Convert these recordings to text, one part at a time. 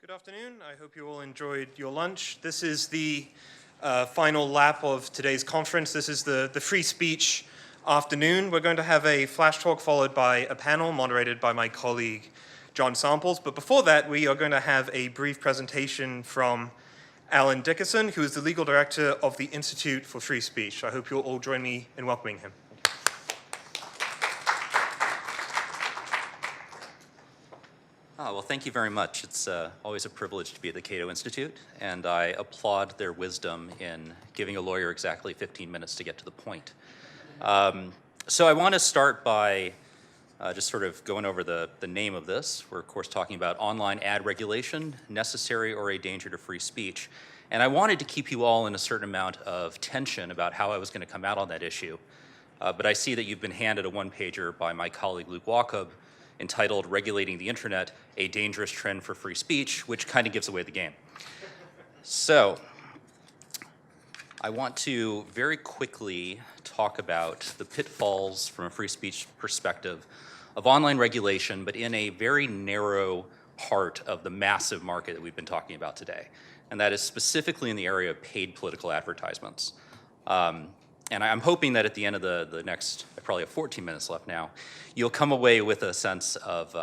Good afternoon. I hope you all enjoyed your lunch. This is the final lap of today's conference. This is the free speech afternoon. We're going to have a flash talk followed by a panel moderated by my colleague, John Samples. But before that, we are going to have a brief presentation from Alan Dickerson, who is the legal director of the Institute for Free Speech. I hope you'll all join me in welcoming him. Well, thank you very much. It's always a privilege to be at the Cato Institute, and I applaud their wisdom in giving a lawyer exactly 15 minutes to get to the point. So I want to start by just sort of going over the name of this. We're, of course, talking about online ad regulation, necessary or a danger to free speech. And I wanted to keep you all in a certain amount of tension about how I was going to come out on that issue. But I see that you've been handed a one-pager by my colleague Luke Wacob, entitled Regulating the Internet, a Dangerous Trend for Free Speech, which kind of gives away the game. So I want to very quickly talk about the pitfalls from a free speech perspective of online regulation, but in a very narrow part of the massive market that we've been talking about today. And that is specifically in the area of paid political advertisements. And I'm hoping that at the end of the next, I probably have 14 minutes left now, you'll come away with a sense of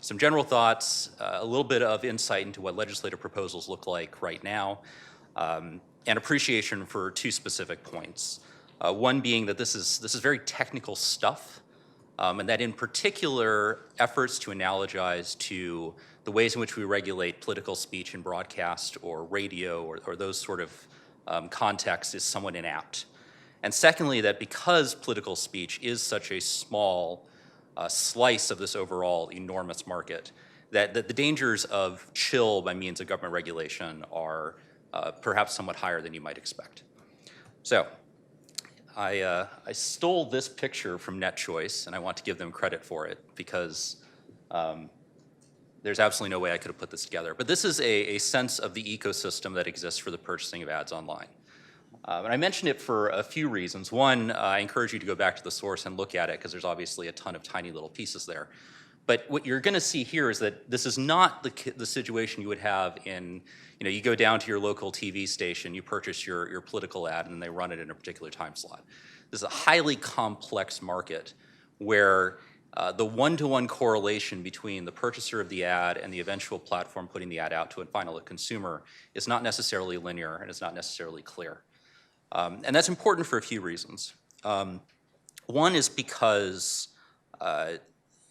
some general thoughts, a little bit of insight into what legislative proposals look like right now, and appreciation for two specific points. One being that this is very technical stuff, and that in particular, efforts to analogize to the ways in which we regulate political speech in broadcast or radio or those sort of contexts is somewhat inapt. And secondly, that because political speech is such a small slice of this overall enormous market, that the dangers of chill by means of government regulation are perhaps somewhat higher than you might expect. So I stole this picture from NetChoice, and I want to give them credit for it because there's absolutely no way I could have put this together. But this is a sense of the ecosystem that exists for the purchasing of ads online. And I mention it for a few reasons. One, I encourage you to go back to the source and look at it because there's obviously a ton of tiny little pieces there. But what you're going to see here is that this is not the situation you would have in, you go down to your local TV station, you purchase your political ad, and then they run it in a particular time slot. This is a highly complex market where the one-to-one correlation between the purchaser of the ad and the eventual platform putting the ad out to a final consumer is not necessarily linear and it's not necessarily clear. And that's important for a few reasons. One is because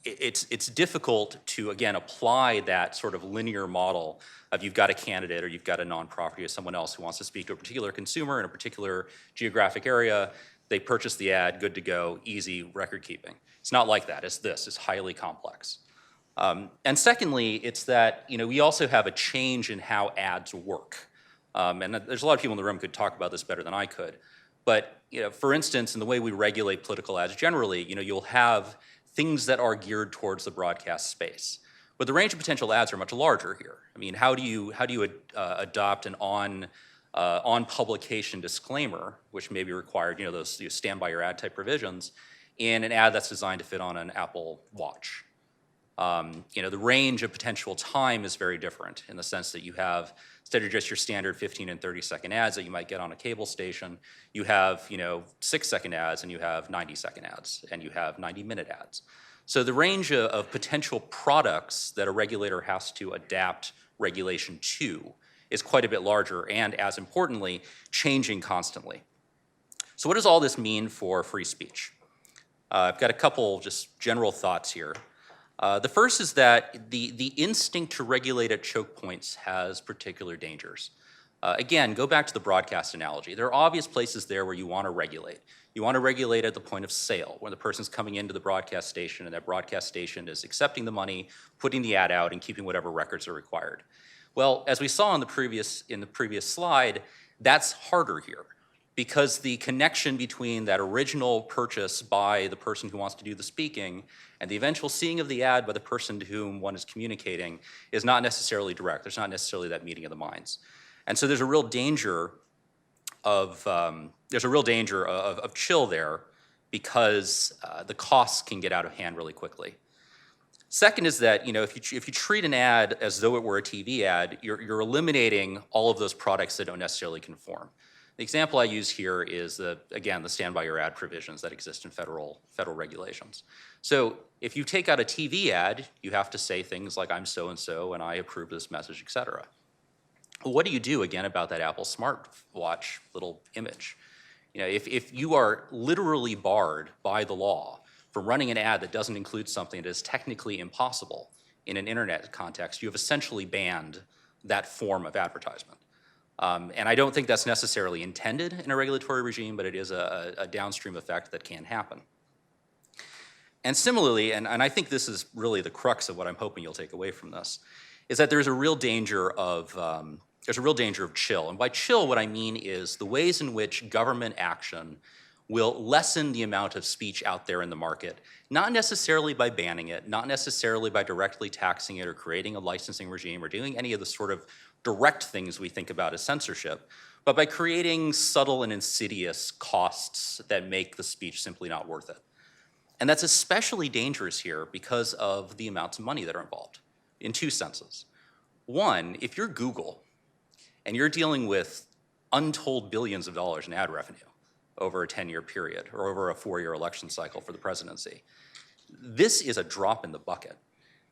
it's difficult to, again, apply that sort of linear model of you've got a candidate or you've got a nonprofit or someone else who wants to speak to a particular consumer in a particular geographic area. They purchase the ad, good to go, easy record keeping. It's not like that. It's highly complex. And secondly, it's that we also have a change in how ads work. And there's a lot of people in the room who could talk about this better than I could. But for instance, in the way we regulate political ads generally, you'll have things that are geared towards the broadcast space. But the range of potential ads are much larger here. I mean, how do you adopt an on publication disclaimer, which may be required, those stand by your ad type provisions, in an ad that's designed to fit on an Apple Watch? The range of potential time is very different in the sense that you have, instead of just your standard 15 and 30-second ads that you might get on a cable station, you have 6-second ads and you have 90-second ads and you have 90-minute ads. So the range of potential products that a regulator has to adapt regulation to is quite a bit larger and, as importantly, changing constantly. So what does all this mean for free speech? I've got a couple just general thoughts here. The first is that the instinct to regulate at choke points has particular dangers. Again, go back to the broadcast analogy. There are obvious places there where you want to regulate. You want to regulate at the point of sale, when the person's coming into the broadcast station and that broadcast station is accepting the money, putting the ad out, and keeping whatever records are required. Well, as we saw in the previous slide, that's harder here, because the connection between that original purchase by the person who wants to do the speaking and the eventual seeing of the ad by the person to whom one is communicating is not necessarily direct. There's not necessarily that meeting of the minds. And so there's a real danger of chill there because the costs can get out of hand really quickly. Second is that if you treat an ad as though it were a TV ad, you're eliminating all of those products that don't necessarily conform. The example I use here is again the stand by your ad provisions that exist in federal regulations. So if you take out a TV ad, you have to say things like I'm so and so and I approve this message, etc. Well, what do you do again about that Apple smartwatch little image? If you are literally barred by the law from running an ad that doesn't include something that is technically impossible in an internet context, you have essentially banned that form of advertisement. And I don't think that's necessarily intended in a regulatory regime, but it is a downstream effect that can happen. And similarly, and I think this is really the crux of what I'm hoping you'll take away from this, is that there's a real danger of chill. And by chill, what I mean is the ways in which government action will lessen the amount of speech out there in the market, not necessarily by banning it, not necessarily by directly taxing it or creating a licensing regime or doing any of the sort of direct things we think about as censorship, but by creating subtle and insidious costs that make the speech simply not worth it. And that's especially dangerous here because of the amounts of money that are involved in two senses. One, if you're Google and you're dealing with untold billions of dollars in ad revenue over a 10-year period or over a 4-year election cycle for the presidency, this is a drop in the bucket.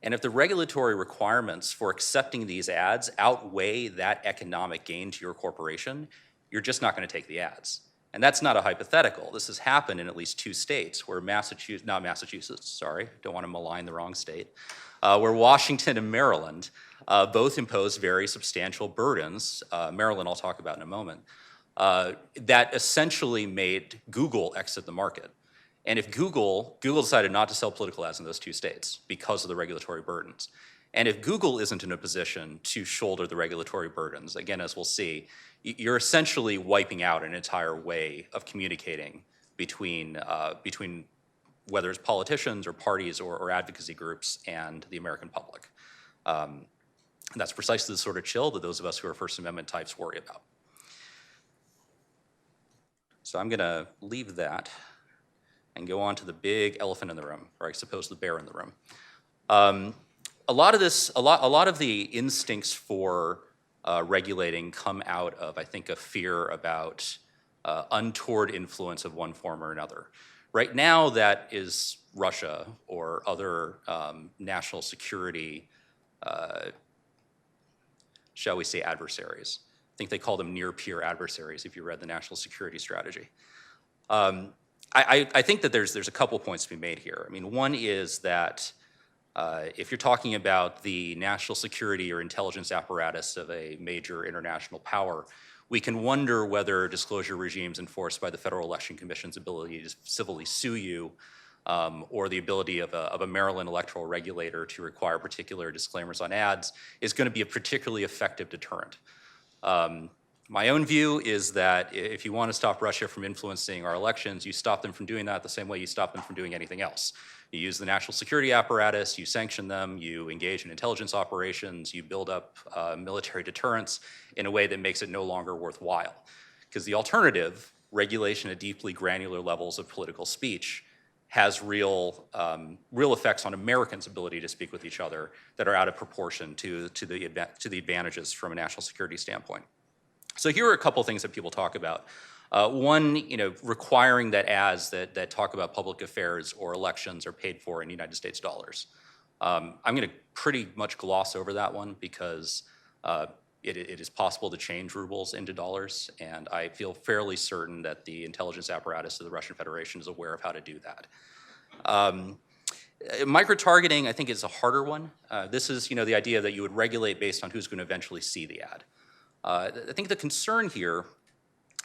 And if the regulatory requirements for accepting these ads outweigh that economic gain to your corporation, you're just not going to take the ads. And that's not a hypothetical. This has happened in at least 2 states where don't want to malign the wrong state, where Washington and Maryland both impose very substantial burdens, Maryland I'll talk about in a moment, that essentially made Google exit the market. And if Google decided not to sell political ads in those 2 states because of the regulatory burdens. And if Google isn't in a position to shoulder the regulatory burdens, again, as we'll see, you're essentially wiping out an entire way of communicating between whether it's politicians or parties or advocacy groups and the American public. That's precisely the sort of chill that those of us who are First Amendment types worry about. So I'm going to leave that and go on to the big elephant in the room, or I suppose the bear in the room. A lot of the instincts for regulating come out of, I think, a fear about untoward influence of one form or another. Right now, that is Russia or other national security, shall we say, adversaries. I think they call them near-peer adversaries if you read the national security strategy. I think that there's a couple points to be made here. I mean, one is that if you're talking about the national security or intelligence apparatus of a major international power, we can wonder whether disclosure regimes enforced by the Federal Election Commission's ability to civilly sue you or the ability of a Maryland electoral regulator to require particular disclaimers on ads is going to be a particularly effective deterrent. My own view is that if you want to stop Russia from influencing our elections, you stop them from doing that the same way you stop them from doing anything else. You use the national security apparatus, you sanction them, you engage in intelligence operations, you build up military deterrence in a way that makes it no longer worthwhile. Because the alternative, regulation at deeply granular levels of political speech, has real effects on Americans' ability to speak with each other that are out of proportion to the advantages from a national security standpoint. So here are a couple things that people talk about. One, requiring that ads that talk about public affairs or elections are paid for in United States dollars. I'm going to pretty much gloss over that one because it is possible to change rubles into dollars, and I feel fairly certain that the intelligence apparatus of the Russian Federation is aware of how to do that. Micro-targeting, I think, is a harder one. This is, the idea that you would regulate based on who's going to eventually see the ad. I think the concern here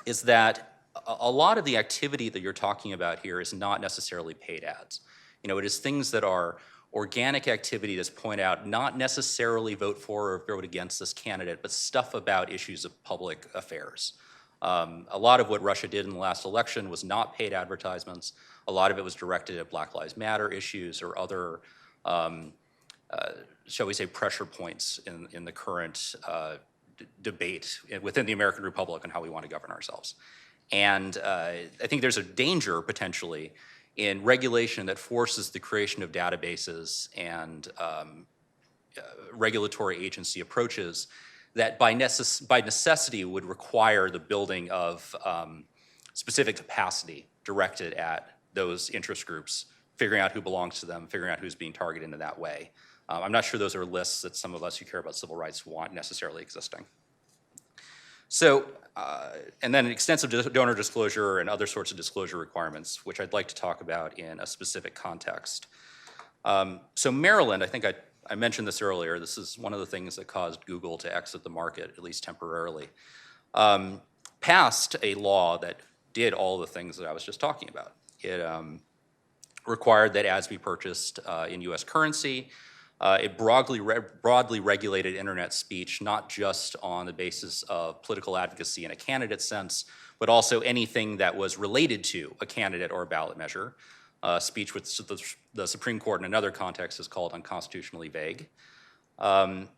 is that a lot of the activity that you're talking about here is not necessarily paid ads. It is things that are organic activity that's point out not necessarily vote for or vote against this candidate, but stuff about issues of public affairs. A lot of what Russia did in the last election was not paid advertisements. A lot of it was directed at Black Lives Matter issues or other, shall we say, pressure points in the current debate within the American Republic on how we want to govern ourselves. And I think there's a danger, potentially, in regulation that forces the creation of databases and regulatory agency approaches that by necessity would require the building of specific capacity directed at those interest groups, figuring out who belongs to them, figuring out who's being targeted in that way. I'm not sure those are lists that some of us who care about civil rights want necessarily existing. So, and then extensive donor disclosure and other sorts of disclosure requirements, which I'd like to talk about in a specific context. So Maryland, I think I mentioned this earlier, this is one of the things that caused Google to exit the market, at least temporarily, passed a law that did all the things that I was just talking about. It required that ads be purchased in US currency. It broadly regulated internet speech, not just on the basis of political advocacy in a candidate sense, but also anything that was related to a candidate or a ballot measure. Speech which the Supreme Court in another context has called unconstitutionally vague. And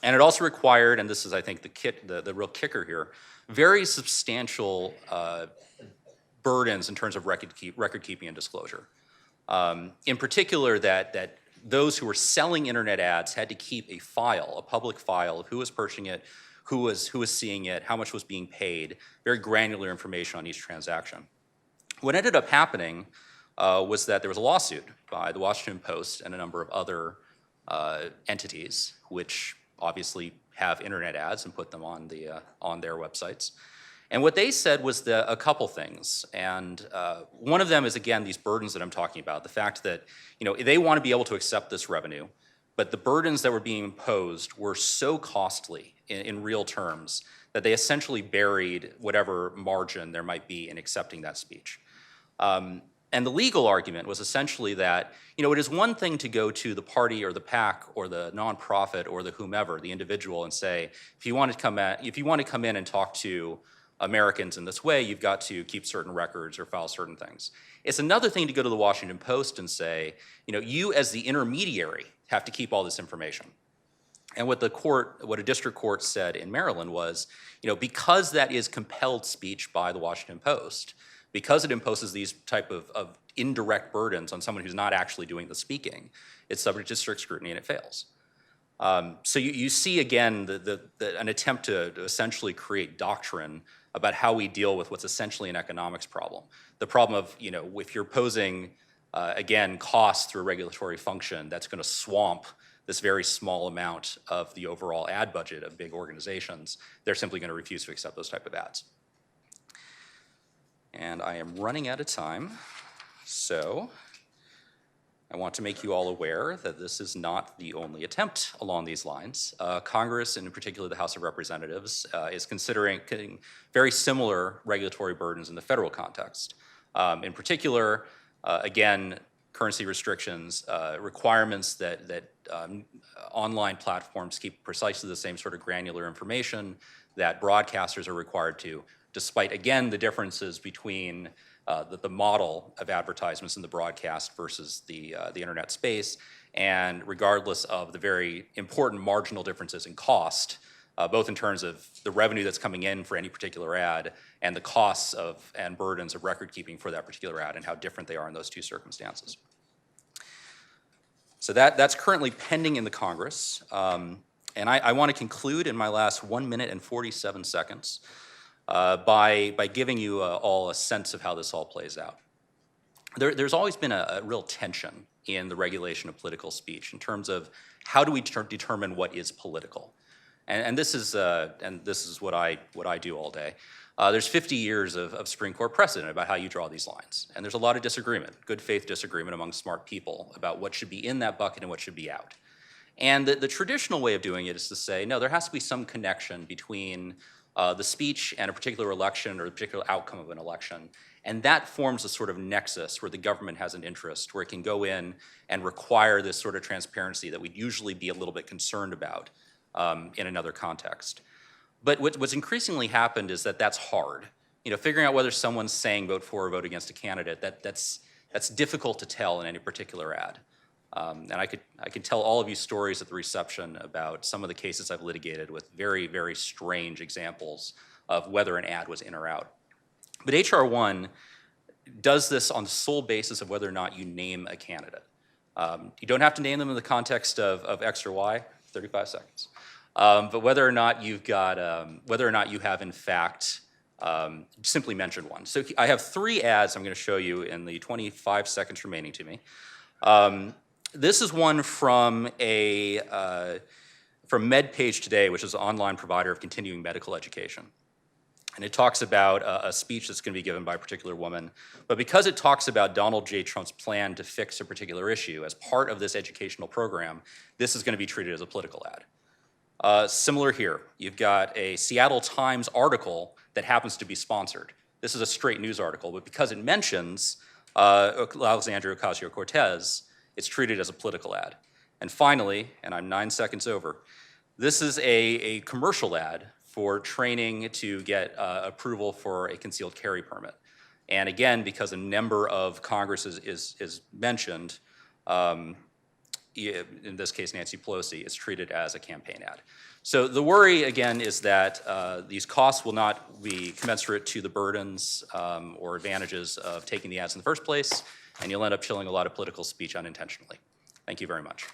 it also required, and this is I think the real kicker here, very substantial burdens in terms of record keeping and disclosure. In particular, that those who were selling internet ads had to keep a file, a public file of who was purchasing it, who was seeing it, how much was being paid, very granular information on each transaction. What ended up happening was that there was a lawsuit by the Washington Post and a number of other entities, which obviously have internet ads and put them on their websites. And what they said was a couple things, and one of them is, again, these burdens that I'm talking about, the fact that they want to be able to accept this revenue, but the burdens that were being imposed were so costly in real terms that they essentially buried whatever margin there might be in accepting that speech. And the legal argument was essentially that it is one thing to go to the party or the PAC or the nonprofit or the whomever, the individual, and say, if you want to come in and talk to Americans in this way, you've got to keep certain records or file certain things. It's another thing to go to the Washington Post and say, you as the intermediary have to keep all this information. And what a district court said in Maryland was, because that is compelled speech by the Washington Post, because it imposes these type of indirect burdens on someone who's not actually doing the speaking, it's subject to strict scrutiny and it fails. So you see again an attempt to essentially create doctrine about how we deal with what's essentially an economics problem. The problem of, if you're posing, again, costs through a regulatory function, that's going to swamp this very small amount of the overall ad budget of big organizations. They're simply going to refuse to accept those type of ads. And I am running out of time, so I want to make you all aware that this is not the only attempt along these lines. Congress, and in particular the House of Representatives, is considering very similar regulatory burdens in the federal context. In particular, again, currency restrictions, requirements that online platforms keep precisely the same sort of granular information that broadcasters are required to, despite, again, the differences between the model of advertisements in the broadcast versus the internet space, and regardless of the very important marginal differences in cost, both in terms of the revenue that's coming in for any particular ad and the costs and burdens of record keeping for that particular ad and how different they are in those two circumstances. So that's currently pending in the Congress. And I want to conclude in my last 1 minute and 47 seconds by giving you all a sense of how this all plays out. There's always been a real tension in the regulation of political speech in terms of how do we determine what is political, and this is what I do all day. There's 50 years of Supreme Court precedent about how you draw these lines, and there's a lot of disagreement, good faith disagreement among smart people about what should be in that bucket and what should be out. And the traditional way of doing it is to say, no, there has to be some connection between the speech and a particular election or a particular outcome of an election. And that forms a sort of nexus where the government has an interest, where it can go in and require this sort of transparency that we'd usually be a little bit concerned about in another context. But what's increasingly happened is that that's hard. Figuring out whether someone's saying vote for or vote against a candidate, that's difficult to tell in any particular ad. And I could tell all of you stories at the reception about some of the cases I've litigated with very, very strange examples of whether an ad was in or out. But H.R. 1 does this on the sole basis of whether or not you name a candidate. You don't have to name them in the context of X or Y, 35 seconds. But whether or not you've got, whether or not you have in fact simply mentioned one. So I have 3 ads I'm going to show you in the 25 seconds remaining to me. This is one from from MedPage Today, which is an online provider of continuing medical education. And it talks about a speech that's going to be given by a particular woman. But because it talks about Donald J. Trump's plan to fix a particular issue as part of this educational program, this is going to be treated as a political ad. Similar here. You've got a Seattle Times article that happens to be sponsored. This is a straight news article, but because it mentions Alexandria Ocasio-Cortez, it's treated as a political ad. And finally, and I'm 9 seconds over, this is a commercial ad for training to get approval for a concealed carry permit. And again, because a member of Congress is mentioned, in this case Nancy Pelosi, it's treated as a campaign ad. So the worry, again, is that these costs will not be commensurate to the burdens or advantages of taking the ads in the first place, and you'll end up chilling a lot of political speech unintentionally. Thank you very much.